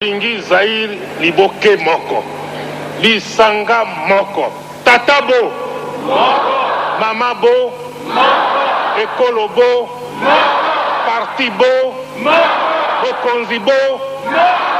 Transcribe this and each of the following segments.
Lingi Zaïr liboke moko, lisanga moko, tatabo, moko, mamabo, moko, ekolobo, moko, partibo, moko, bokonzibo, moko.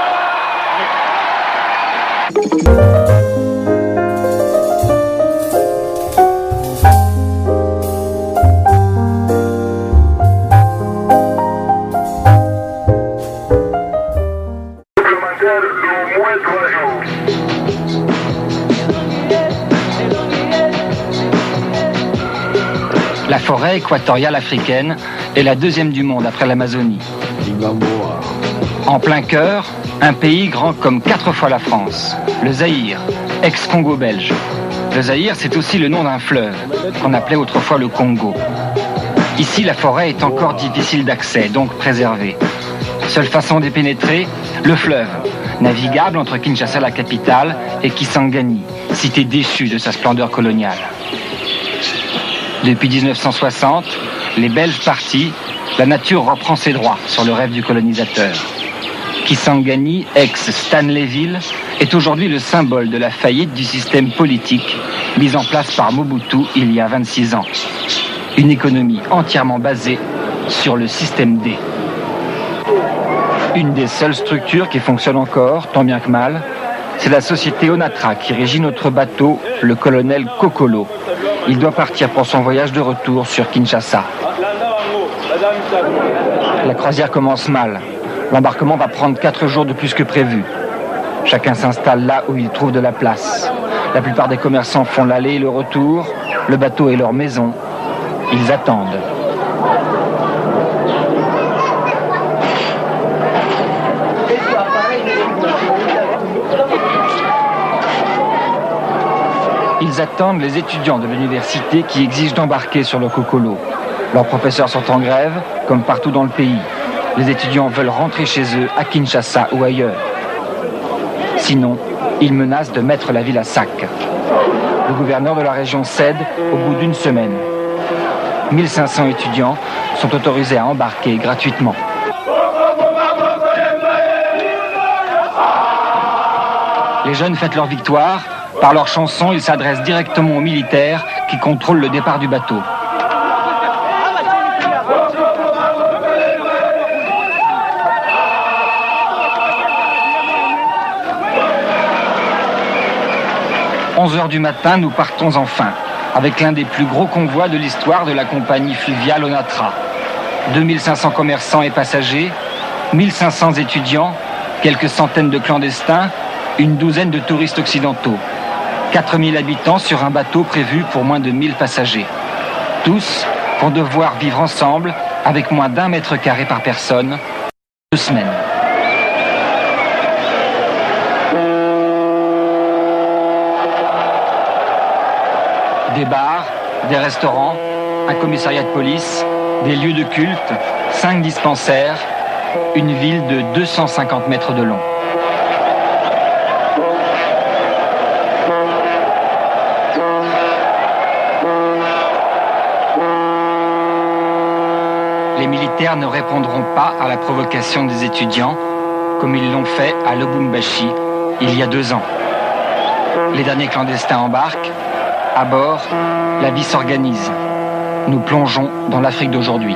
La forêt équatoriale africaine est la deuxième du monde après l'Amazonie. En plein cœur, un pays grand comme 4 fois la France, le Zaïre, ex-Congo belge. Le Zaïre, c'est aussi le nom d'un fleuve, qu'on appelait autrefois le Congo. Ici, la forêt est encore difficile d'accès, donc préservée. Seule façon d'y pénétrer, le fleuve, navigable entre Kinshasa, la capitale, et Kisangani, cité déchue de sa splendeur coloniale. Depuis 1960, les Belges partis, la nature reprend ses droits sur le rêve du colonisateur. Kisangani, ex-Stanleyville, est aujourd'hui le symbole de la faillite du système politique mis en place par Mobutu il y a 26 ans. Une économie entièrement basée sur le système D. Une des seules structures qui fonctionne encore, tant bien que mal, c'est la société Onatra qui régit notre bateau, le colonel Kokolo. Il doit partir pour son voyage de retour sur Kinshasa. La croisière commence mal. L'embarquement va prendre 4 jours de plus que prévu. Chacun s'installe là où il trouve de la place. La plupart des commerçants font l'aller et le retour. Le bateau est leur maison. Ils attendent. Ils attendent les étudiants de l'université qui exigent d'embarquer sur le Kokolo. Leurs professeurs sont en grève, comme partout dans le pays. Les étudiants veulent rentrer chez eux, à Kinshasa ou ailleurs. Sinon, ils menacent de mettre la ville à sac. Le gouverneur de la région cède au bout d'une semaine. 1500 étudiants sont autorisés à embarquer gratuitement. Les jeunes fêtent leur victoire. Par leurs chansons, ils s'adressent directement aux militaires qui contrôlent le départ du bateau. À 11h du matin, nous partons enfin, avec l'un des plus gros convois de l'histoire de la compagnie fluviale Onatra. 2500 commerçants et passagers, 1500 étudiants, quelques centaines de clandestins, une douzaine de touristes occidentaux. 4000 habitants sur un bateau prévu pour moins de 1000 passagers. Tous vont devoir vivre ensemble avec moins d'1 mètre carré par personne, 2 semaines. Des bars, des restaurants, un commissariat de police, des lieux de culte, 5 dispensaires, une ville de 250 mètres de long. Les militaires ne répondront pas à la provocation des étudiants, comme ils l'ont fait à Lubumbashi il y a 2 ans. Les derniers clandestins embarquent. À bord, la vie s'organise. Nous plongeons dans l'Afrique d'aujourd'hui.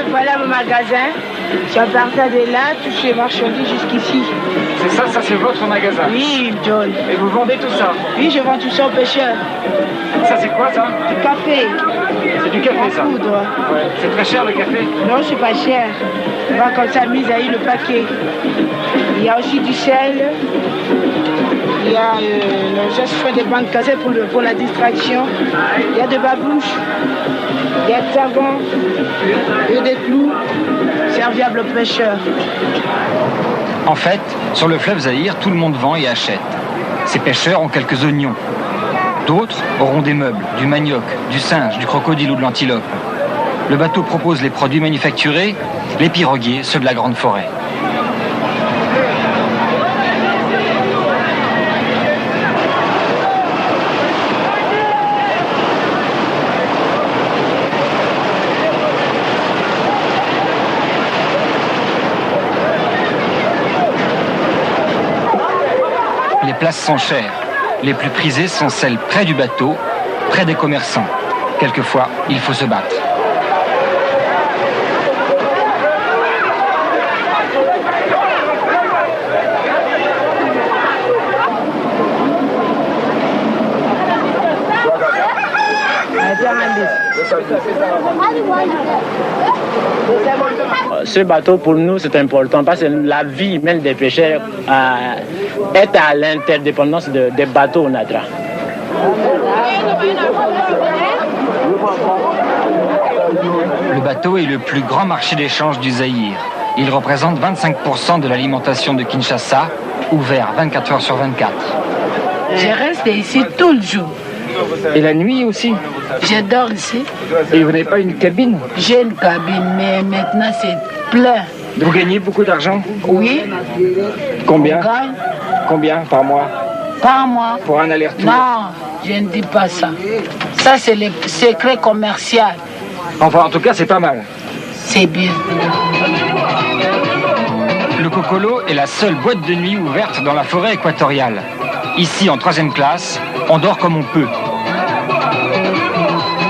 Voilà mon magasin. Je partais de là, toutes les marchandises jusqu'ici. C'est ça c'est votre magasin? Oui, John. Et vous vendez tout ça? Oui, je vends tout ça aux pêcheurs. Ça c'est quoi ça? Du café. C'est du café ça? Poudre. Ouais. C'est très cher le café? Non, c'est pas cher. On va comme ça, mise à le paquet. Il y a aussi du sel. Il y a je fais des bandes cassées pour la distraction. Il y a des babouches. Il y a de savon. Il y a des clous. Serviables aux pêcheurs. En fait, sur le fleuve Zaïre, tout le monde vend et achète. Ces pêcheurs ont quelques oignons. D'autres auront des meubles, du manioc, du singe, du crocodile ou de l'antilope. Le bateau propose les produits manufacturés, les piroguiers ceux de la grande forêt. Les places sont chères. Les plus prisées sont celles près du bateau, près des commerçants. Quelquefois, il faut se battre. Ce bateau pour nous c'est important parce que la vie même des pêcheurs est à l'interdépendance des bateaux au Natra. Le bateau est le plus grand marché d'échange du Zaïre. Il représente 25% de l'alimentation de Kinshasa, ouvert 24 heures sur 24. Je reste ici tout le jour. Et la nuit aussi? Je dors ici. Et vous n'avez pas une cabine? J'ai une cabine, mais maintenant c'est plein. Vous gagnez beaucoup d'argent? Oui. Combien? On gagne Combien par mois? par mois. Pour un aller-retour? Non, je ne dis pas ça. Ça, c'est le secret commercial. Enfin, en tout cas, c'est pas mal. C'est bien. Le Kokolo est la seule boîte de nuit ouverte dans la forêt équatoriale. Ici, en 3e classe, on dort comme on peut.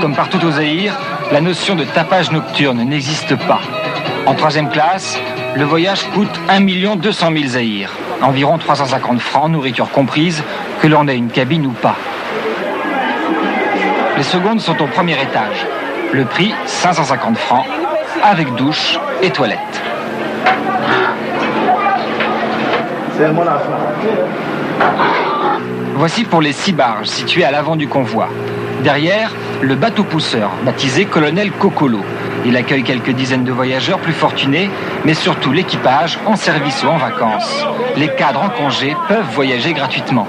Comme partout au Zaïre, la notion de tapage nocturne n'existe pas. En 3e classe, le voyage coûte 1 200 000 Zaïre, environ 350 francs, nourriture comprise, que l'on ait une cabine ou pas. Les secondes sont au 1er étage. Le prix, 550 francs, avec douche et toilette. Voici pour les 6 barges situées à l'avant du convoi. Derrière, le bateau pousseur, baptisé Colonel Kokolo. Il accueille quelques dizaines de voyageurs plus fortunés, mais surtout l'équipage en service ou en vacances. Les cadres en congé peuvent voyager gratuitement.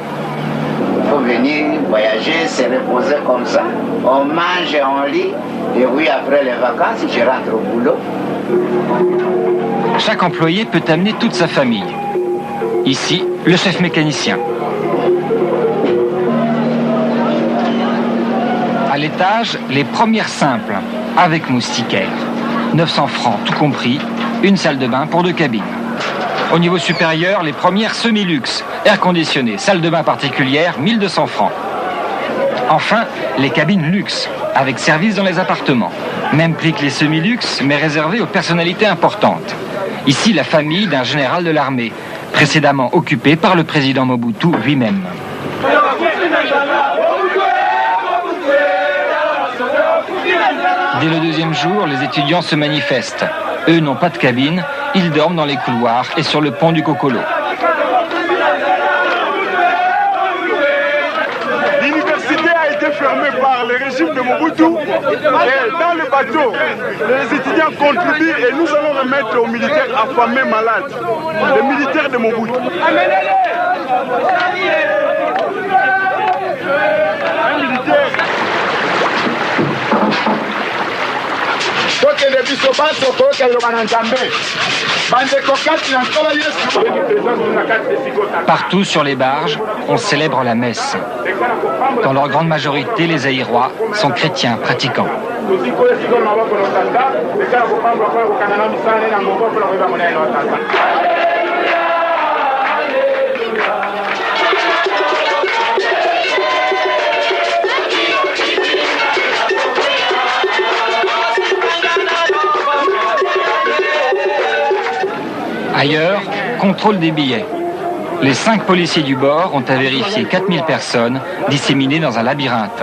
Il faut venir voyager, se reposer comme ça. On mange et on lit. Et oui, après les vacances, je rentre au boulot. Chaque employé peut amener toute sa famille. Ici, le chef mécanicien. À l'étage, les premières simples, avec moustiquaire. 900 francs, tout compris, une salle de bain pour 2 cabines. Au niveau supérieur, les premières semi-luxe, air conditionné, salle de bain particulière, 1200 francs. Enfin, les cabines luxe, avec service dans les appartements. Même prix que les semi-luxe, mais réservé aux personnalités importantes. Ici, la famille d'un général de l'armée, précédemment occupé par le président Mobutu lui-même. Dès le 2e jour, les étudiants se manifestent. Eux n'ont pas de cabine, ils dorment dans les couloirs et sur le pont du Kokolo. L'université a été fermée par le régime de Mobutu et dans le bateau, les étudiants contribuent et nous allons remettre aux militaires affamés malades, les militaires de Mobutu. Un militaire. Partout sur les barges, on célèbre la messe. Dans leur grande majorité, les Zaïrois sont chrétiens pratiquants. Ailleurs, contrôle des billets. Les 5 policiers du bord ont à vérifier 4000 personnes disséminées dans un labyrinthe.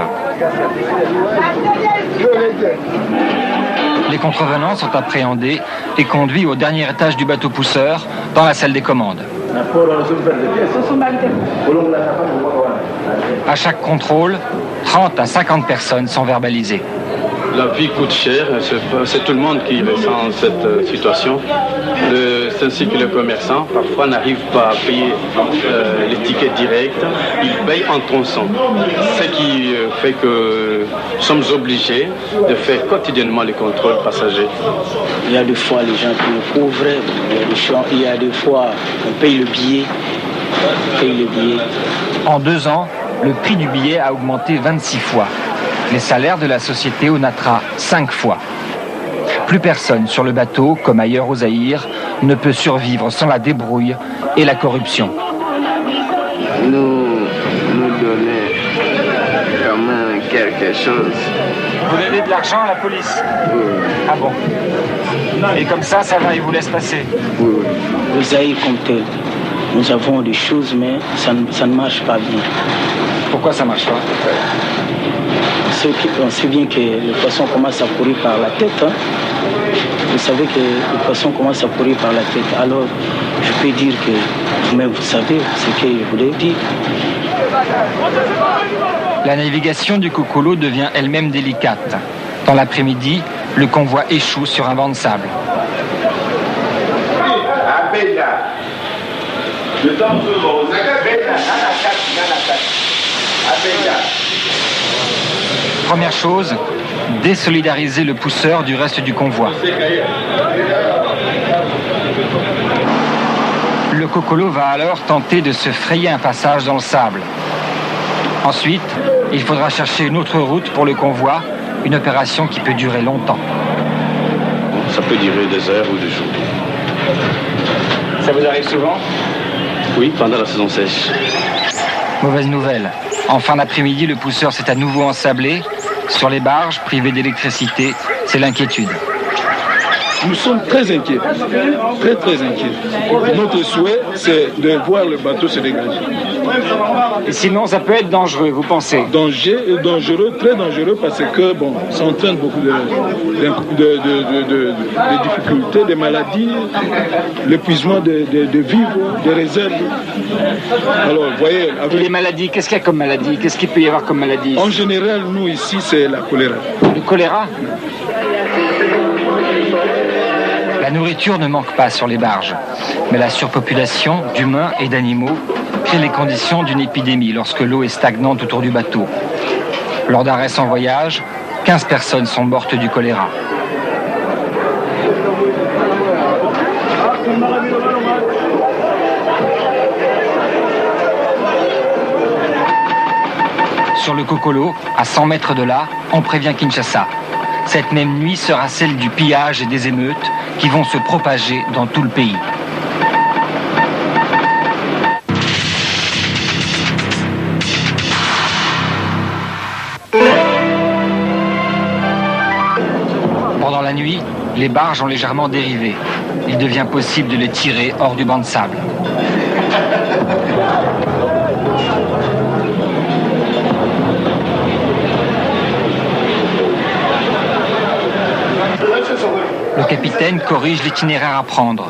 Les contrevenants sont appréhendés et conduits au dernier étage du bateau pousseur, dans la salle des commandes. À chaque contrôle, 30 à 50 personnes sont verbalisées. La vie coûte cher, c'est tout le monde qui ressent cette situation. C'est ainsi que les commerçants, parfois, n'arrivent pas à payer les tickets directs, ils payent en tronçon. Ce qui fait que nous sommes obligés de faire quotidiennement les contrôles passagers. Il y a des fois les gens qui nous couvrent, il y a des fois on paye le billet. En 2 ans, le prix du billet a augmenté 26 fois. Les salaires de la société Onatra 5 fois. Plus personne sur le bateau, comme ailleurs au Zaïre, ne peut survivre sans la débrouille et la corruption. Nous donner quand même quelque chose. Vous donnez de l'argent à la police? Oui. Ah bon? Et comme ça va, ils vous laissent passer? Oui. Le Zaïre comme tel, nous avons des choses, mais ça ne marche pas bien. Pourquoi ça marche pas? On sait bien que le poisson commence à courir par la tête. Hein. Vous savez que le poisson commence à courir par la tête. Alors, je peux dire que vous-même, vous savez ce que je voulais dire. La navigation du Kokolo devient elle-même délicate. Dans l'après-midi, le convoi échoue sur un banc de sable. Première chose, désolidariser le pousseur du reste du convoi. Le Kokolo va alors tenter de se frayer un passage dans le sable. Ensuite, il faudra chercher une autre route pour le convoi, une opération qui peut durer longtemps. Ça peut durer des heures ou des jours. Ça vous arrive souvent? Oui, pendant la saison sèche. Mauvaise nouvelle. En fin d'après-midi, le pousseur s'est à nouveau ensablé. Sur les barges, privées d'électricité, c'est l'inquiétude. Nous sommes très inquiets, très inquiets. Notre souhait, c'est de voir le bateau se dégager. Et sinon, ça peut être dangereux, vous pensez? Dangereux, très dangereux, parce que ça entraîne beaucoup de difficultés, de maladies, l'épuisement de vivres, des réserves. Alors, vous voyez... Les maladies, qu'est-ce qu'il y a comme maladie? Qu'est-ce qu'il peut y avoir comme maladie? En général, nous, ici, c'est la choléra. Le choléra? La nourriture ne manque pas sur les barges, mais la surpopulation d'humains et d'animaux crée les conditions d'une épidémie lorsque l'eau est stagnante autour du bateau. Lors d'arrêt sans voyage, 15 personnes sont mortes du choléra. Sur le Kokolo, à 100 mètres de là, on prévient Kinshasa. Cette même nuit sera celle du pillage et des émeutes qui vont se propager dans tout le pays. Pendant la nuit, les barges ont légèrement dérivé. Il devient possible de les tirer hors du banc de sable. Le capitaine corrige l'itinéraire à prendre.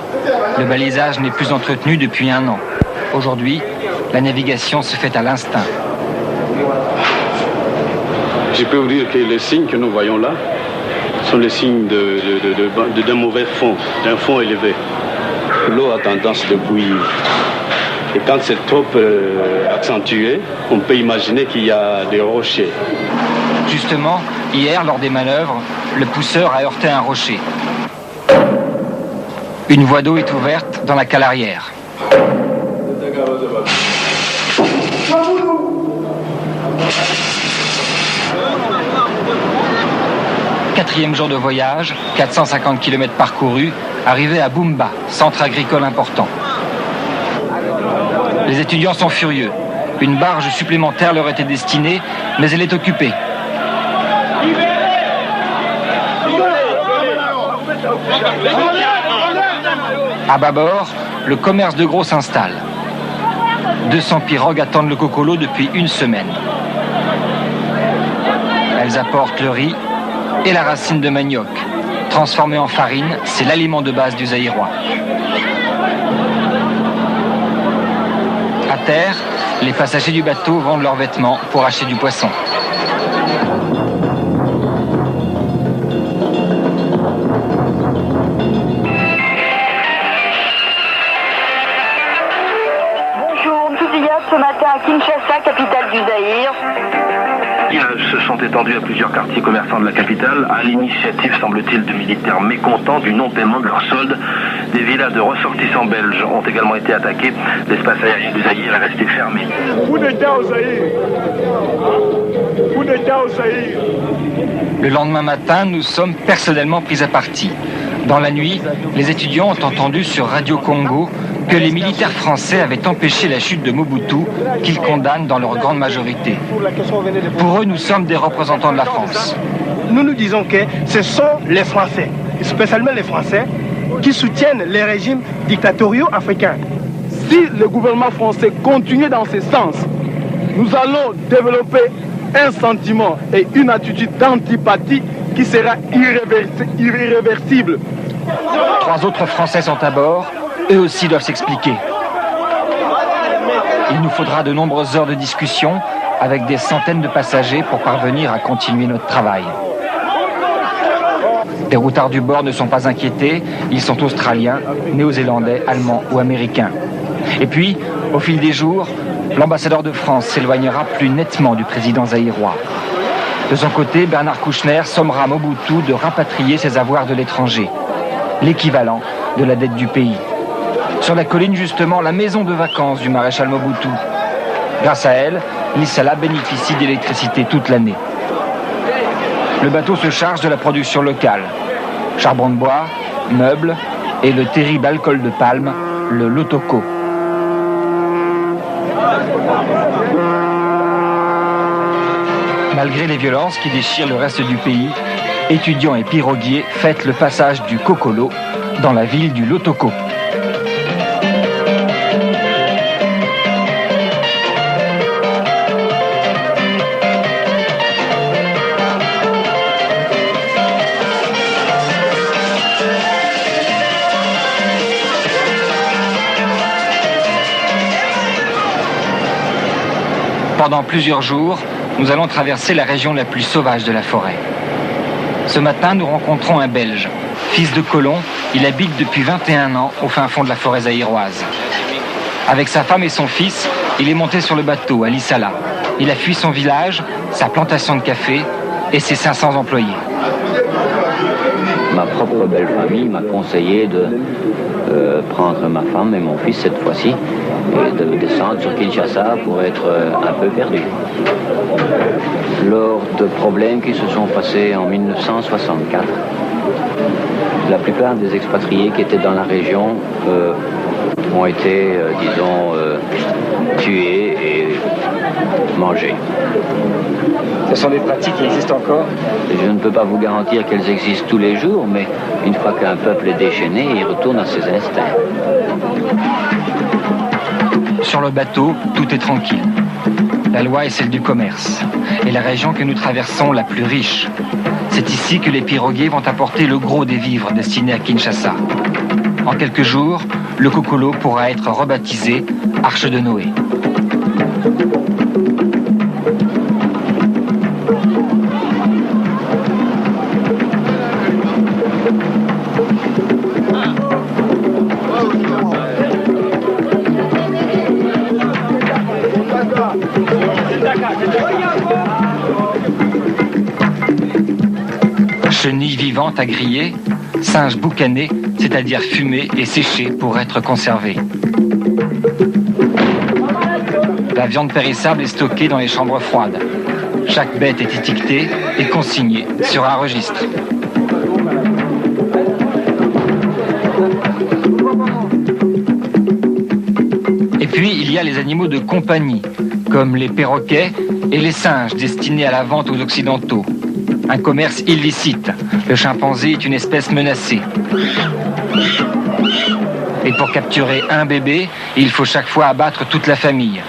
Le balisage n'est plus entretenu depuis 1 an. Aujourd'hui, la navigation se fait à l'instinct. Je peux vous dire que les signes que nous voyons là sont les signes d'un mauvais fond, d'un fond élevé. L'eau a tendance de bouillir. Et quand c'est trop accentué, on peut imaginer qu'il y a des rochers. Justement, hier, lors des manœuvres, le pousseur a heurté un rocher. Une voie d'eau est ouverte dans la cale arrière. Quatrième jour de voyage, 450 km parcourus, arrivé à Bumba, centre agricole important. Les étudiants sont furieux. Une barge supplémentaire leur était destinée, mais elle est occupée. À bâbord, le commerce de gros s'installe. 200 pirogues attendent le Kokolo depuis 1 semaine. Elles apportent le riz et la racine de manioc. Transformée en farine, c'est l'aliment de base du Zaïrois. À terre, les passagers du bateau vendent leurs vêtements pour acheter du poisson. à Kinshasa, capitale du Zaïre. Se sont étendus à plusieurs quartiers commerçants de la capitale, à l'initiative, semble-t-il, de militaires mécontents du non-paiement de leurs soldes. Des villas de ressortissants belges ont également été attaquées. L'espace aérien du Zaïre est resté fermé. Coup d'État au Zaïre. Coup d'État au Zaïre. Le lendemain matin, nous sommes personnellement pris à partie. Dans la nuit, les étudiants ont entendu sur Radio Congo que les militaires français avaient empêché la chute de Mobutu, qu'ils condamnent dans leur grande majorité. Pour eux, nous sommes des représentants de la France. Nous nous disons que ce sont les Français, spécialement les Français, qui soutiennent les régimes dictatoriaux africains. Si le gouvernement français continue dans ce sens, nous allons développer un sentiment et une attitude d'antipathie qui sera irréversible. 3 autres Français sont à bord. Eux aussi doivent s'expliquer. Il nous faudra de nombreuses heures de discussion avec des centaines de passagers pour parvenir à continuer notre travail. Les routards du bord ne sont pas inquiétés, ils sont australiens, néo-zélandais, allemands ou américains. Et puis, au fil des jours, l'ambassadeur de France s'éloignera plus nettement du président zaïrois. De son côté, Bernard Kouchner sommera Mobutu de rapatrier ses avoirs de l'étranger, l'équivalent de la dette du pays. Sur la colline, justement, la maison de vacances du maréchal Mobutu. Grâce à elle, l'Issala bénéficie d'électricité toute l'année. Le bateau se charge de la production locale. Charbon de bois, meubles et le terrible alcool de palme, le Lotoko. Malgré les violences qui déchirent le reste du pays, étudiants et piroguiers fêtent le passage du Kokolo dans la ville du Lotoko. Pendant plusieurs jours, nous allons traverser la région la plus sauvage de la forêt. Ce matin, nous rencontrons un Belge. Fils de colon, il habite depuis 21 ans au fin fond de la forêt zaïroise. Avec sa femme et son fils, il est monté sur le bateau à l'Issala. Il a fui son village, sa plantation de café et ses 500 employés. Ma propre belle famille m'a conseillé de prendre ma femme et mon fils cette fois-ci et de descendre sur Kinshasa pour être un peu perdu. Lors de problèmes qui se sont passés en 1964, la plupart des expatriés qui étaient dans la région ont été, tués et mangés. Ce sont des pratiques qui existent encore? Je ne peux pas vous garantir qu'elles existent tous les jours, mais une fois qu'un peuple est déchaîné, il retourne à ses instincts. Sur le bateau, tout est tranquille. La loi est celle du commerce, et la région que nous traversons la plus riche. C'est ici que les piroguiers vont apporter le gros des vivres destinés à Kinshasa. En quelques jours, le Kokolo pourra être rebaptisé Arche de Noé. Chenilles vivantes à griller, singes boucanés, c'est-à-dire fumés et séchés pour être conservés. La viande périssable est stockée dans les chambres froides. Chaque bête est étiquetée et consignée sur un registre. Et puis, il y a les animaux de compagnie, comme les perroquets et les singes destinés à la vente aux Occidentaux. Un commerce illicite. Le chimpanzé est une espèce menacée. Et pour capturer un bébé, il faut chaque fois abattre toute la famille,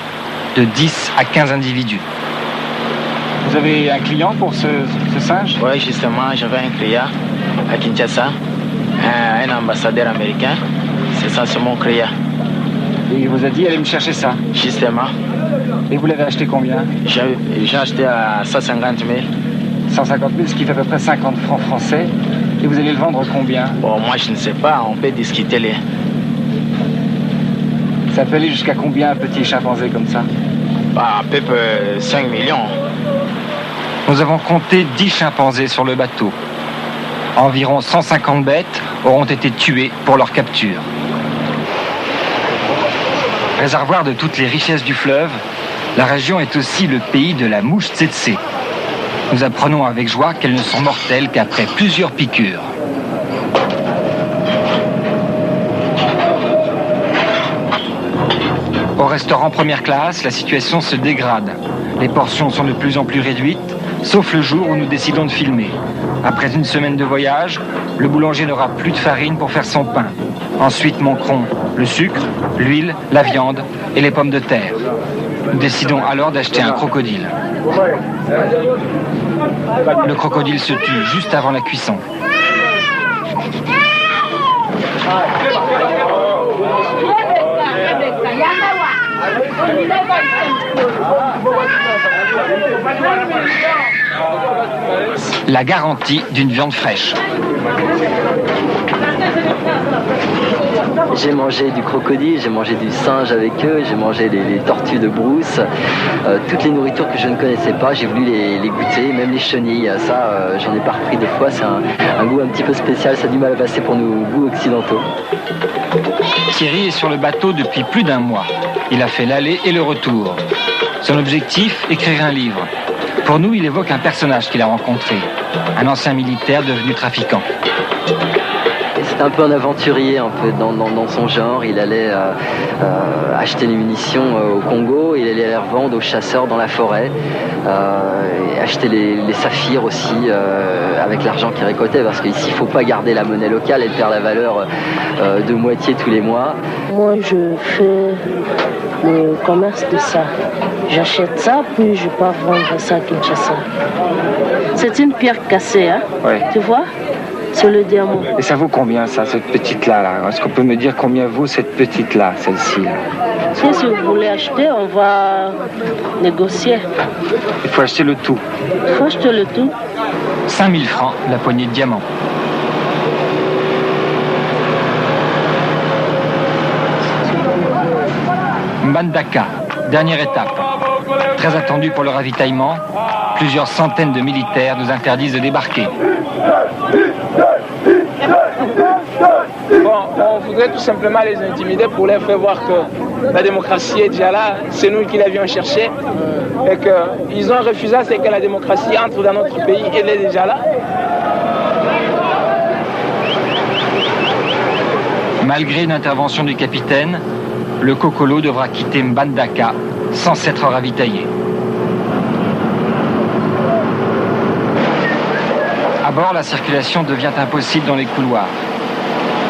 de 10 à 15 individus. Vous avez un client pour ce singe? Oui, justement, j'avais un client à Kinshasa, un ambassadeur américain. C'est ça, c'est mon client. Et il vous a dit, allez me chercher ça? Justement. Et vous l'avez acheté combien? J'ai acheté à 150 000. 150 000, ce qui fait à peu près 50 francs français. Et vous allez le vendre combien? Bon, moi, je ne sais pas. On peut discuter les... Ça peut aller jusqu'à combien un petit chimpanzé comme ça? À peu près 5 millions. Nous avons compté 10 chimpanzés sur le bateau. Environ 150 bêtes auront été tuées pour leur capture. Réservoir de toutes les richesses du fleuve, la région est aussi le pays de la mouche tsetse. Nous apprenons avec joie qu'elles ne sont mortelles qu'après plusieurs piqûres. Au restaurant première classe, la situation se dégrade. Les portions sont de plus en plus réduites, sauf le jour où nous décidons de filmer. Après une semaine de voyage, le boulanger n'aura plus de farine pour faire son pain. Ensuite manqueront le sucre, l'huile, la viande et les pommes de terre. Nous décidons alors d'acheter un crocodile. Le crocodile se tue juste avant la cuisson. La garantie d'une viande fraîche. J'ai mangé du crocodile, j'ai mangé du singe avec eux, j'ai mangé les tortues de brousse, toutes les nourritures que je ne connaissais pas, j'ai voulu les goûter, même les chenilles, ça j'en ai pas repris 2 fois, c'est un goût un petit peu spécial, ça a du mal à passer pour nos goûts occidentaux. Thierry est sur le bateau depuis plus d'1 mois. Il a fait l'aller et le retour. Son objectif, écrire un livre. Pour nous, il évoque un personnage qu'il a rencontré, un ancien militaire devenu trafiquant. C'est un peu un aventurier, un peu dans son genre. Il allait acheter des munitions au Congo, il allait les revendre aux chasseurs dans la forêt, et acheter les saphirs aussi avec l'argent qu'il récoltait, parce qu'ici il ne faut pas garder la monnaie locale, elle perd la valeur de moitié tous les mois. Moi je fais le commerce de ça. J'achète ça, puis je pars vendre ça à Kinshasa. C'est une pierre cassée, hein? Ouais. Tu vois? C'est le diamant. Et ça vaut combien, ça, cette petite-là, là? Est-ce qu'on peut me dire combien vaut cette petite-là, celle-ci, là? Si vous voulez acheter, on va négocier. Il faut acheter le tout. Il faut acheter le tout. 5000 francs, la poignée de diamants. Mbandaka, dernière étape. Très attendu pour le ravitaillement, plusieurs centaines de militaires nous interdisent de débarquer. Bon, on voudrait tout simplement les intimider pour leur faire voir que la démocratie est déjà là, c'est nous qui l'avions cherchée, et qu'ils ont refusé, c'est que la démocratie entre dans notre pays, elle est déjà là. Malgré une intervention du capitaine, le Kokolo devra quitter Mbandaka sans s'être ravitaillé. À bord, la circulation devient impossible dans les couloirs.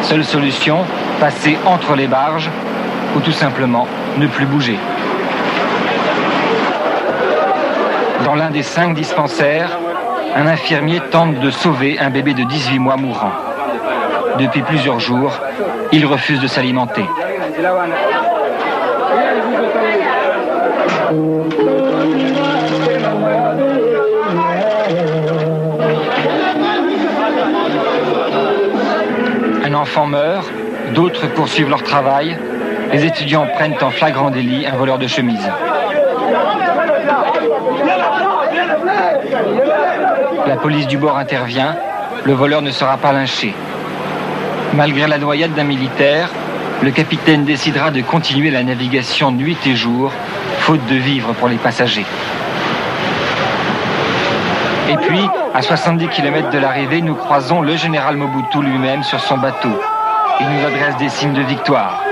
Seule solution, passer entre les barges ou tout simplement ne plus bouger. Dans l'un des 5 dispensaires, un infirmier tente de sauver un bébé de 18 mois mourant. Depuis plusieurs jours, il refuse de s'alimenter. Un enfant meurt, d'autres poursuivent leur travail. Les étudiants prennent en flagrant délit un voleur de chemise. La police du bord intervient, le voleur ne sera pas lynché. Malgré la noyade d'un militaire, le capitaine décidera de continuer la navigation nuit et jour, faute de vivres pour les passagers. Et puis, à 70 km de l'arrivée, nous croisons le général Mobutu lui-même sur son bateau. Il nous adresse des signes de victoire.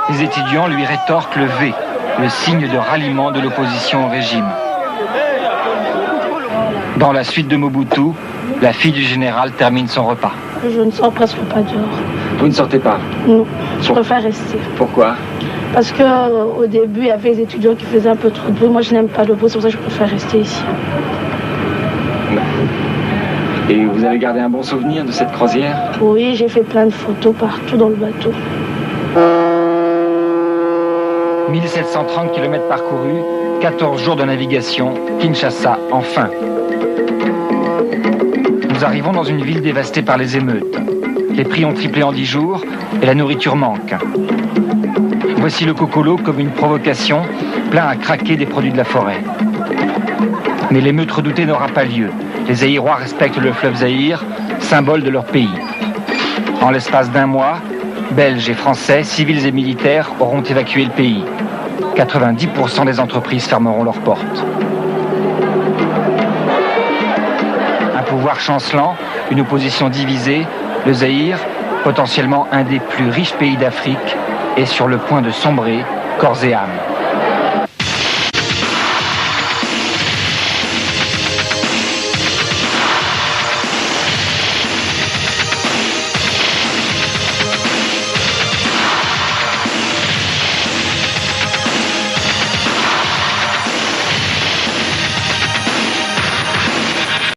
Les étudiants lui rétorquent le V, le signe de ralliement de l'opposition au régime. Dans la suite de Mobutu, la fille du général termine son repas. Je ne sors presque pas dehors. Vous ne sortez pas? Non, je préfère rester. Pourquoi? Parce qu'au début, il y avait des étudiants qui faisaient un peu trop de bruit. Moi, je n'aime pas le bruit, c'est pour ça que je préfère rester ici. Et vous avez gardé un bon souvenir de cette croisière? Oui, j'ai fait plein de photos partout dans le bateau. 1730 km parcourus, 14 jours de navigation, Kinshasa, enfin. Nous arrivons dans une ville dévastée par les émeutes. Les prix ont triplé en 10 jours et la nourriture manque. Voici le Cocolo comme une provocation, plein à craquer des produits de la forêt. Mais l'émeute redoutée n'aura pas lieu. Les Zaïrois respectent le fleuve Zaïre, symbole de leur pays. En l'espace d'un mois, Belges et Français, civils et militaires, auront évacué le pays. 90% des entreprises fermeront leurs portes. Un pouvoir chancelant, une opposition divisée, le Zaïre, potentiellement un des plus riches pays d'Afrique, est sur le point de sombrer corps et âme.